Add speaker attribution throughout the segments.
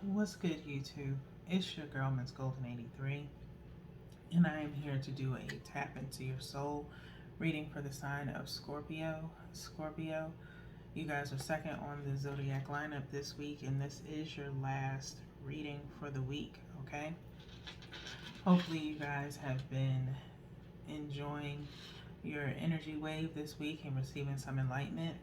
Speaker 1: What's good, YouTube? It's your girl, Miss Golden 83, and I am here to do a tap into your soul reading for the sign of Scorpio. Scorpio, you guys are second on the zodiac lineup this week, and this is your last reading for the week, okay? Hopefully, you guys have been enjoying your energy wave this week and receiving some enlightenment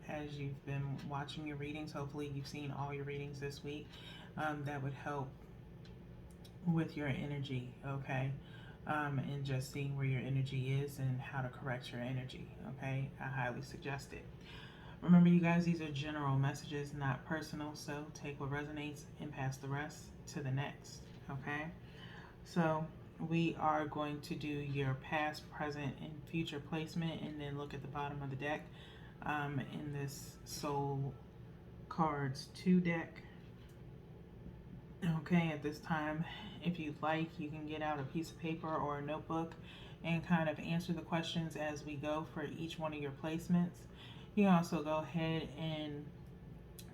Speaker 1: as you've been watching your readings. Hopefully, you've seen all your readings this week. That would help with your energy, okay? And just seeing where your energy is and how to correct your energy, okay? I highly suggest it. Remember, you guys, these are general messages, not personal, so take what resonates and pass the rest to the next, okay? So, we are going to do your past, present, and future placement, and then look at the bottom of the deck in this Soul Cards 2 deck. Okay, at this time, if you'd like, you can get out a piece of paper or a notebook and kind of answer the questions as we go for each one of your placements. You can also go ahead and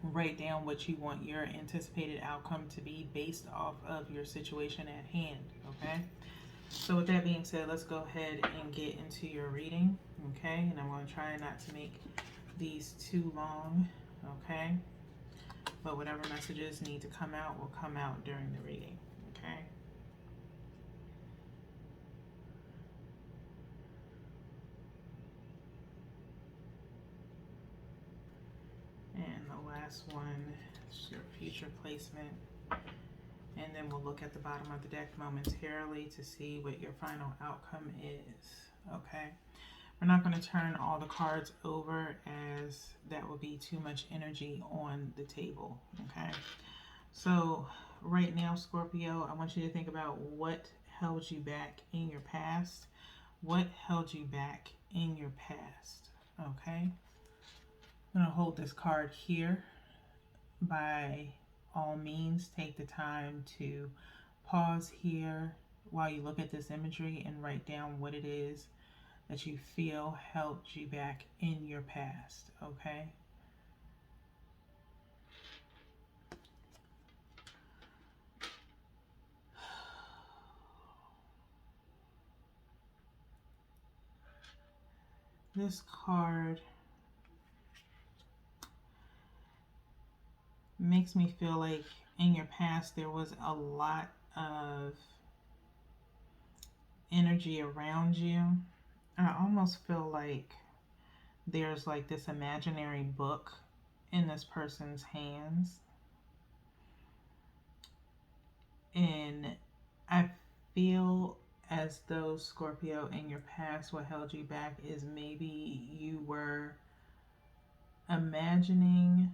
Speaker 1: write down what you want your anticipated outcome to be based off of your situation at hand, okay? So with that being said, let's go ahead and get into your reading, okay? And I'm going to try not to make these too long, okay? But whatever messages need to come out will come out during the reading, okay? And the last one is your future placement. And then we'll look at the bottom of the deck momentarily to see what your final outcome is, okay? We're not going to turn all the cards over as that will be too much energy on the table, okay? So right now, Scorpio, I want you to think about what held you back in your past. What held you back in your past, okay? I'm going to hold this card here. By all means, take the time to pause here while you look at this imagery and write down what it is that you feel held you back in your past, okay? This card makes me feel like in your past there was a lot of energy around you. I almost feel like there's like this imaginary book in this person's hands. And I feel as though, Scorpio, in your past, what held you back is maybe you were imagining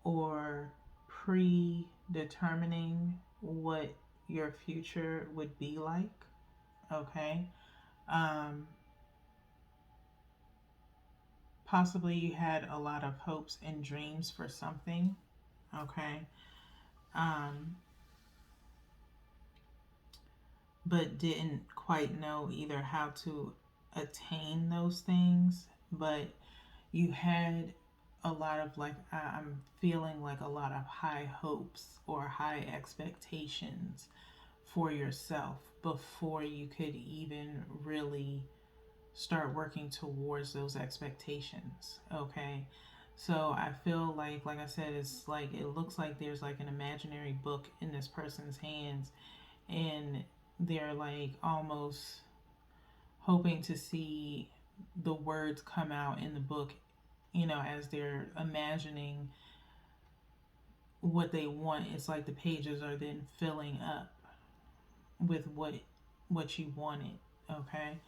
Speaker 1: or predetermining what your future would be like, okay? Possibly you had a lot of hopes and dreams for something, okay? But didn't quite know either how to attain those things, but you had a lot of like I'm feeling like a lot of high hopes or high expectations for yourself before you could even really start working towards those expectations, okay? So I feel like I said, it's like it looks like there's like an imaginary book in this person's hands, and they're like almost hoping to see the words come out in the book, you know, as they're imagining what they want. It's like the pages are then filling up with what you wanted, okay?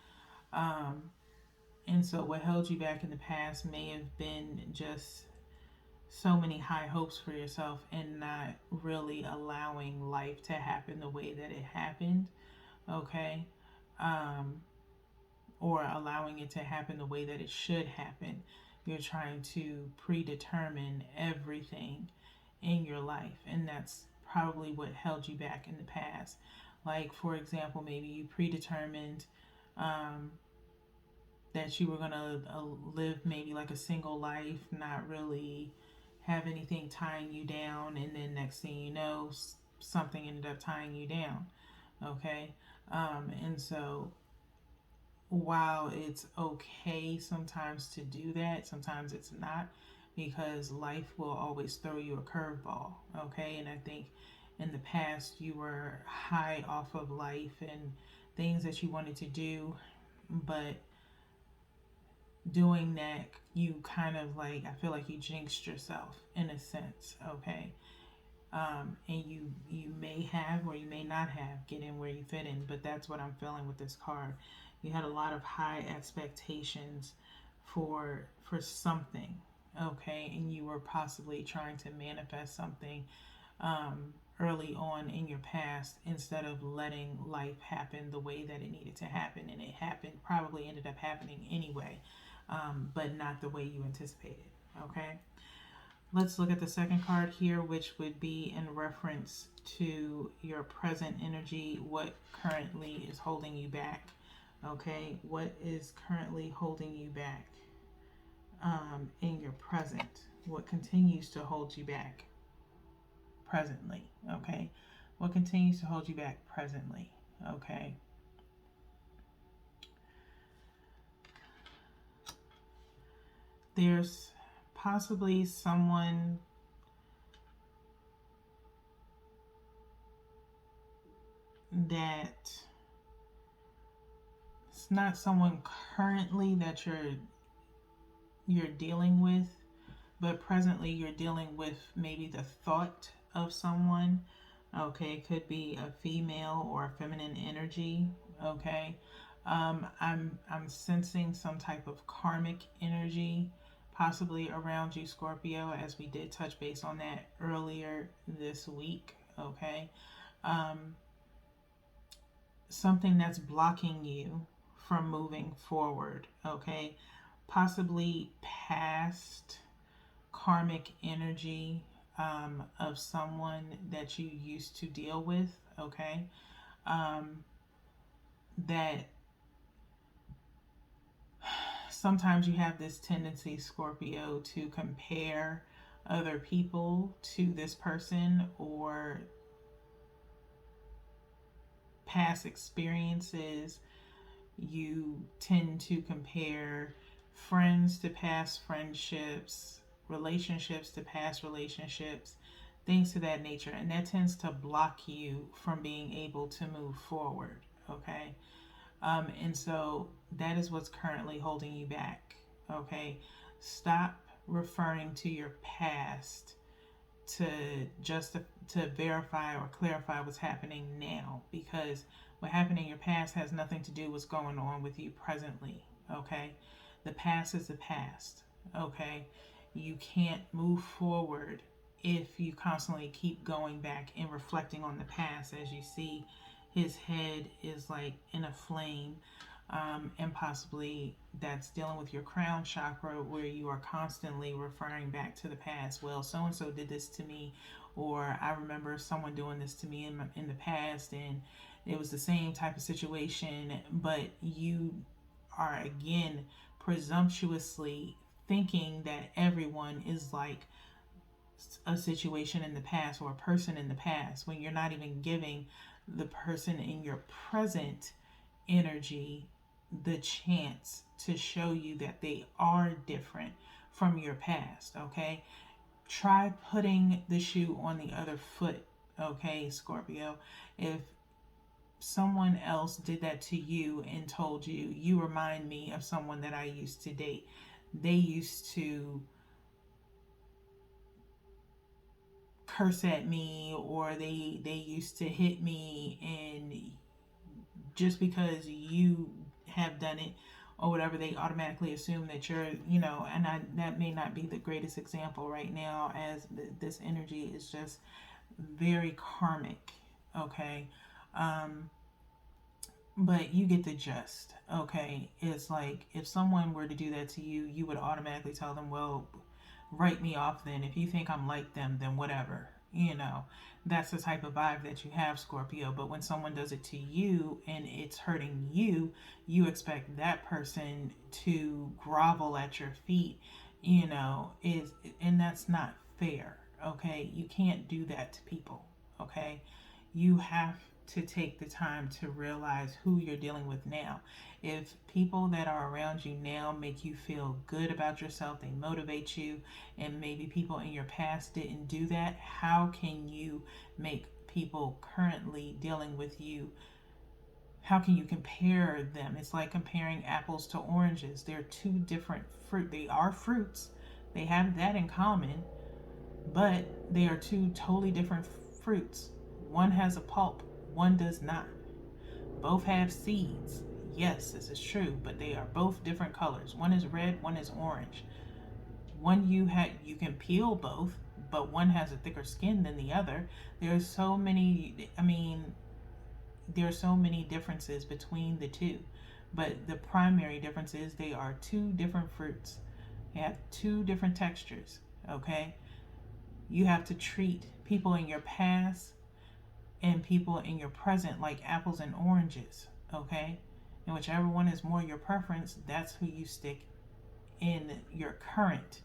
Speaker 1: And so what held you back in the past may have been just so many high hopes for yourself and not really allowing life to happen the way that it happened, okay? Or allowing it to happen the way that it should happen. You're trying to predetermine everything in your life, and that's probably what held you back in the past. Like, for example, maybe you predetermined that you were going to live maybe like a single life, not really have anything tying you down, and then next thing you know, something ended up tying you down. Okay. And so while it's okay sometimes to do that, sometimes it's not, because life will always throw you a curveball. Okay. And I think in the past you were high off of life and things that you wanted to do, but doing that, you kind of like, I feel like you jinxed yourself in a sense. Okay. And you may have or you may not have get in where you fit in, but that's what I'm feeling with this card. You had a lot of high expectations for something. Okay. And you were possibly trying to manifest something early on in your past, instead of letting life happen the way that it needed to happen. And it happened, probably ended up happening anyway, but not the way you anticipated. Okay. Let's look at the second card here, which would be in reference to your present energy. What currently is holding you back? Okay. What is currently holding you back in your present? What continues to hold you back presently? Okay. What continues to hold you back presently? Okay. There's possibly someone that, it's not someone currently that you're dealing with, but presently you're dealing with maybe the thought of someone. Okay, could be a female or a feminine energy. Okay. I'm sensing some type of karmic energy possibly around you, Scorpio, as we did touch base on that earlier this week. Okay. Um, Something that's blocking you from moving forward. Okay. Possibly past karmic energy of someone that you used to deal with. Okay. Um, that sometimes you have this tendency, Scorpio, to compare other people to this person, or past experiences. You tend to compare friends to past friendships, relationships to past relationships, things to that nature. And that tends to block you from being able to move forward. Okay. And so that is what's currently holding you back. Okay. Stop referring to your past to just to verify or clarify what's happening now, because what happened in your past has nothing to do with what's going on with you presently. Okay. The past is the past. Okay. You can't move forward if you constantly keep going back and reflecting on the past. As you see, his head is like in a flame, and possibly that's dealing with your crown chakra, where you are constantly referring back to the past. Well, so and so did this to me, or I remember someone doing this to me in the past, and it was the same type of situation. But you are again presumptuously thinking that everyone is like a situation in the past or a person in the past, when you're not even giving the person in your present energy the chance to show you that they are different from your past. Okay. Try putting the shoe on the other foot. Okay, Scorpio. If someone else did that to you and told you, you remind me of someone that I used to date, they used to curse at me, or they used to hit me, and just because you have done it or whatever, they automatically assume that you're, and that may not be the greatest example right now, as this energy is just very karmic. Okay. But you get the gist. Okay. It's like, if someone were to do that to you, you would automatically tell them, well, write me off then. If you think I'm like them, then whatever. You know, that's the type of vibe that you have, Scorpio. But when someone does it to you and it's hurting you, you expect that person to grovel at your feet, is and that's not fair. Okay, you can't do that to people. Okay, you have to take the time to realize who you're dealing with now. If people that are around you now make you feel good about yourself, they motivate you, and maybe people in your past didn't do that, how can you make people currently dealing with you? How can you compare them? It's like comparing apples to oranges. They're two different fruit. They are fruits. They have that in common, but they are two totally different fruits. One has a pulp, one does not. Both have seeds. Yes, this is true, but they are both different colors. One is red, one is orange. One you can peel both, but one has a thicker skin than the other. There's so many, there are so many differences between the two. But the primary difference is they are two different fruits. They have two different textures, okay? You have to treat people in your past and people in your present like apples and oranges, okay? And whichever one is more your preference, that's who you stick in your current,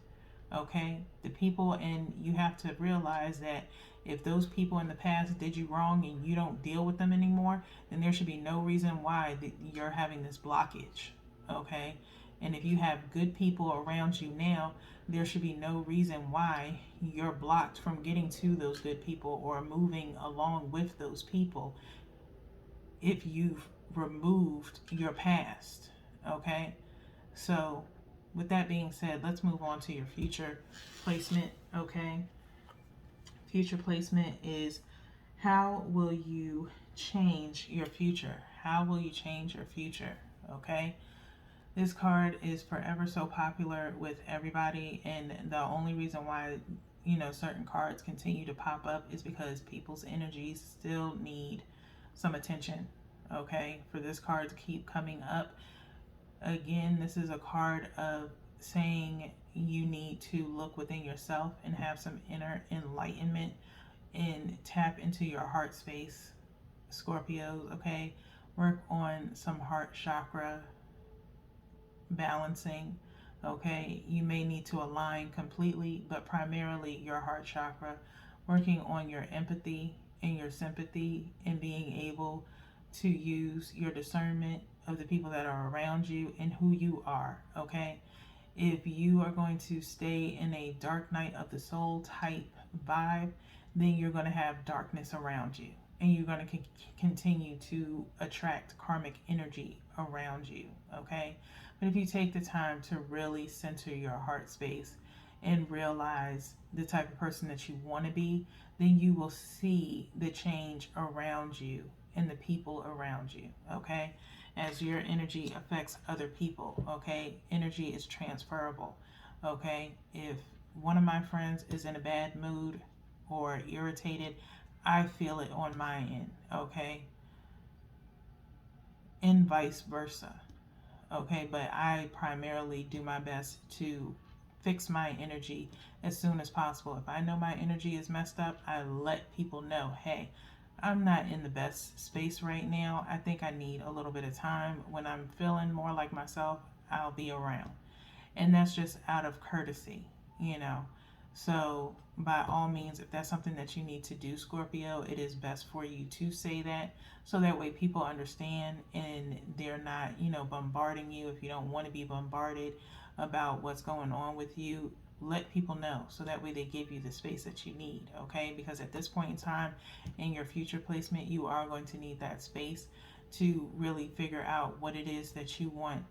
Speaker 1: okay? The people, and you have to realize that if those people in the past did you wrong and you don't deal with them anymore, then there should be no reason why that you're having this blockage, okay? And if you have good people around you now, there should be no reason why you're blocked from getting to those good people or moving along with those people if you've removed your past, okay? So, with that being said, let's move on to your future placement, okay? Future placement is, how will you change your future? How will you change your future, okay? This card is forever so popular with everybody, and the only reason why certain cards continue to pop up is because people's energies still need some attention, okay, for this card to keep coming up. Again, this is a card of saying you need to look within yourself and have some inner enlightenment and tap into your heart space, Scorpios, okay? Work on some heart chakra balancing, okay? You may need to align completely, but primarily your heart chakra, working on your empathy and your sympathy and being able to use your discernment of the people that are around you and who you are, okay? If you are going to stay in a dark night of the soul type vibe, then you're going to have darkness around you, and you're going to continue to attract karmic energy around you, okay? But if you take the time to really center your heart space and realize the type of person that you want to be, then you will see the change around you and the people around you, okay? As your energy affects other people, okay? Energy is transferable, okay? If one of my friends is in a bad mood or irritated, I feel it on my end, okay? And vice versa, okay? But I primarily do my best to fix my energy as soon as possible. If I know my energy is messed up, I let people know, hey, I'm not in the best space right now. I think I need a little bit of time. When I'm feeling more like myself, I'll be around. And that's just out of courtesy, you know. So, by all means, if that's something that you need to do, Scorpio, it is best for you to say that, so that way people understand and they're not, bombarding you. If you don't want to be bombarded about what's going on with you, let people know, so that way they give you the space that you need, okay? Because at this point in time in your future placement, you are going to need that space to really figure out what it is that you want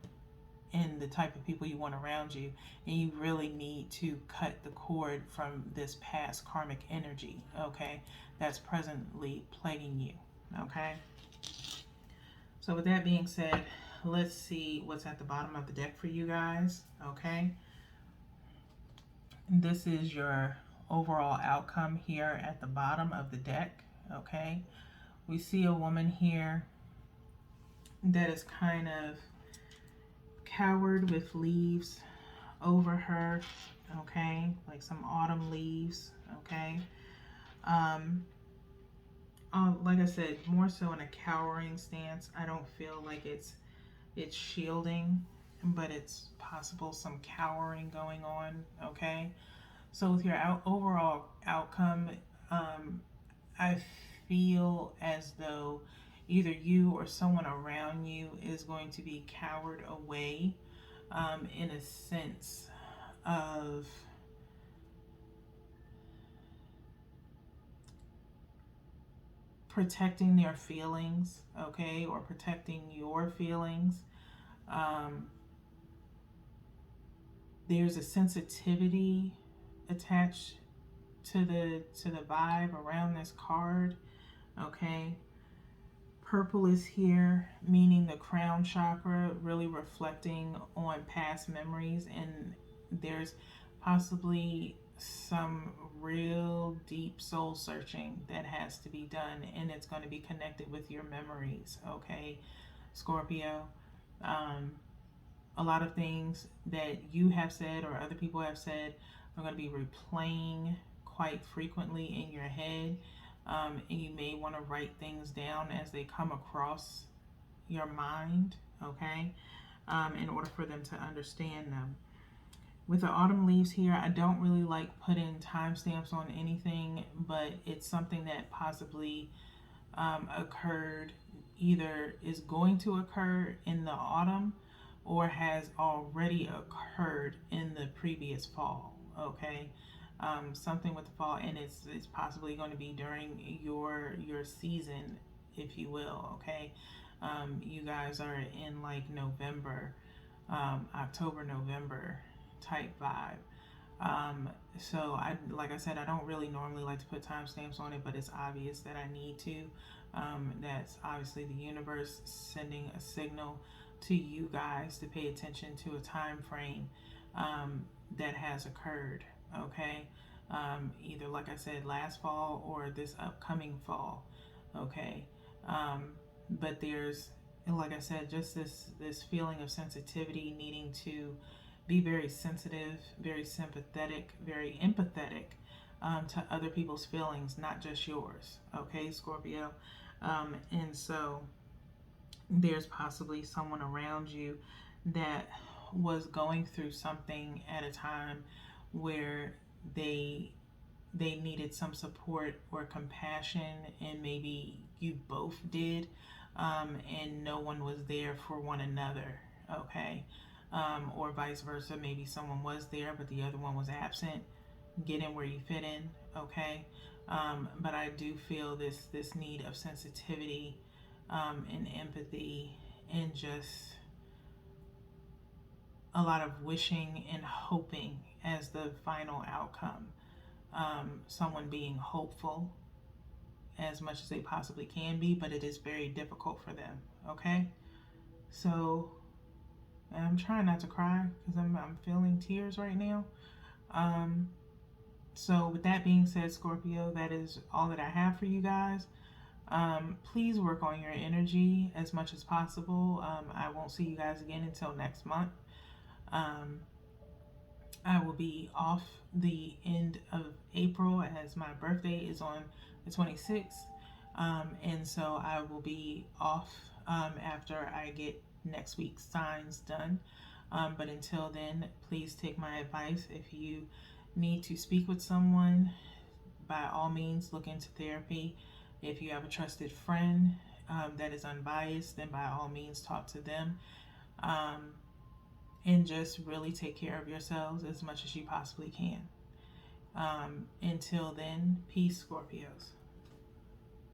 Speaker 1: and the type of people you want around you, and you really need to cut the cord from this past karmic energy, okay, that's presently plaguing you, okay? So with that being said, let's see what's at the bottom of the deck for you guys, okay? This is your overall outcome here at the bottom of the deck, okay? We see a woman here that is kind of covered with leaves over her, okay? Like some autumn leaves, okay? Um, like I said, more so in a cowering stance. I don't feel like it's shielding, but it's possible some cowering going on. Okay, so with your overall outcome, I feel as though either you or someone around you is going to be cowered away, in a sense of protecting their feelings, okay, or protecting your feelings. Um, there's a sensitivity attached to the vibe around this card, okay. Purple is here, meaning the crown chakra, really reflecting on past memories, and there's possibly some real deep soul searching that has to be done, and it's going to be connected with your memories, okay, Scorpio. Um, a lot of things that you have said or other people have said are going to be replaying quite frequently in your head. And you may want to write things down as they come across your mind, okay, in order for them to understand them. With the autumn leaves here, I don't really like putting timestamps on anything, but it's something that possibly occurred, either is going to occur in the autumn or has already occurred in the previous fall. Okay, something with the fall, and it's possibly going to be during your season, if you will. Okay, you guys are in like November, October, November type vibe. So like I said, I don't really normally like to put timestamps on it, but it's obvious that I need to. That's obviously the universe sending a signal to you guys to pay attention to a time frame that has occurred. Okay, either like I said last fall or this upcoming fall. Okay, but there's, like I said, just this feeling of sensitivity, needing to be very sensitive, very sympathetic, very empathetic to other people's feelings, not just yours. Okay, Scorpio. And so there's possibly someone around you that was going through something at a time where they they needed some support or compassion, and maybe you both did, and no one was there for one another. Okay, or vice versa. Maybe someone was there, but the other one was absent. Get in where you fit in. Okay, but I do feel this need of sensitivity, and empathy, and just a lot of wishing and hoping as the final outcome. Someone being hopeful as much as they possibly can be, but it is very difficult for them. Okay, so I'm trying not to cry because I'm feeling tears right now. Um, so with that being said, Scorpio, that is all that I have for you guys. Please work on your energy as much as possible. I won't see you guys again until next month. Um, I will be off the end of April as my birthday is on the 26th. And so I will be off after I get next week's signs done. But until then, please take my advice. If you need to speak with someone, by all means, look into therapy. If you have a trusted friend that is unbiased, then by all means, talk to them. And just really take care of yourselves as much as you possibly can. Until then, peace, Scorpios.